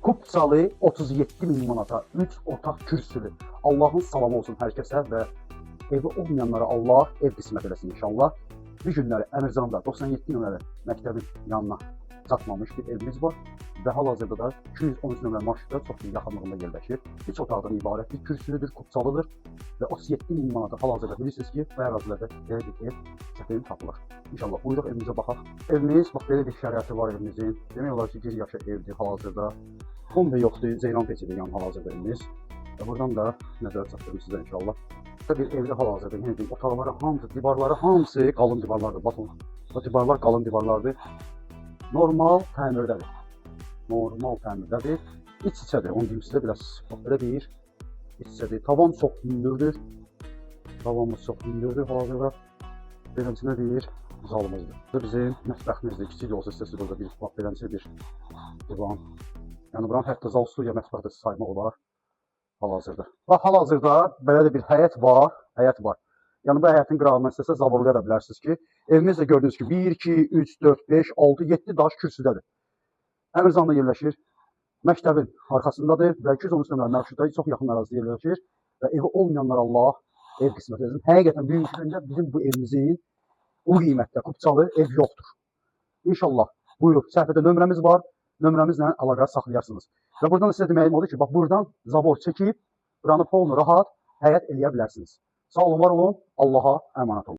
Kupçalı 37 min manata 3 otaq kürsülü. Allahın salamı olsun hər kəsə və evi olmayanlara Allah ev qismət eləsin inşallah. Bu günləri Əmirzanda 97 nömrəli məktəbin yanına çatmamış bir evimiz var və hal-hazırda da 213 nömrəli marşrutda çox yaxınlığında yerləşir. 3 otaqdan ibarət bir kürsülüdür, kupçalıdır və 37 min manata hal-hazırda bilirsiniz ki, bu ərazilərdə belə bir ev çətin tapılır. İnşallah buyuruq evimizə baxaq. Evimiz bax belə bir şəraiti var evimizin. Demək olar ki, bir yaşa evdir hal-hazırda. Kombi yoxdur, ceyran peçidir yan hal-hazırda evimiz. Və buradan da nəzərə çatdırım sizə inşallah. Bir evdə hal-hazırda yenə deyim, otaqları hamısı, divarları hamısı qalın divarlardır. Baxın, bu divarlar qalın divarlardır. Normal təmirdədir. Normal təmirdədir. İç içədir, onu deyim sizə biraz. Bax belə bir iç içədir. Tavan çox hündürdür. Tavanımız çox hündürdür hal-hazırda. Beləncə deyir, zalımızdır. Bu bizim mətbəximizdir. Kiçik olsa istəsiz burada bir bax beləncə bir divan. Yəni buranın hətta zal studiya mətbəxdə saymaq olar hal-hazırda. Bax hal-hazırda belə də bir həyət var, Yəni bu həyətin qırağından istəsə zaborlaya da bilərsiniz ki, evimiz də gördüyünüz ki 1, 2, 3, 4, 5, 6, 7 daş kürsüdədir. Əmirzanda yerləşir. Məktəbin arxasındadır və 213 nömrəli marşrutda çox yaxın ərazidə yerləşir və evi olmayanlar Allah ev qismət eləsin. Həqiqətən bugünkü gündə bizim bu evimizin bu qiymətdə kupçalı ev yoxdur. İnşallah buyuruq, səhifədə nömrəmiz var. Nömrəmizlə əlaqə saxlayarsınız. Və buradan sizə deməyim odur ki, bax buradan zabor çəkib, buranı polnu rahat həyat eləyə bilərsiniz. Sağ olun, var olun, Allaha əmanət olun.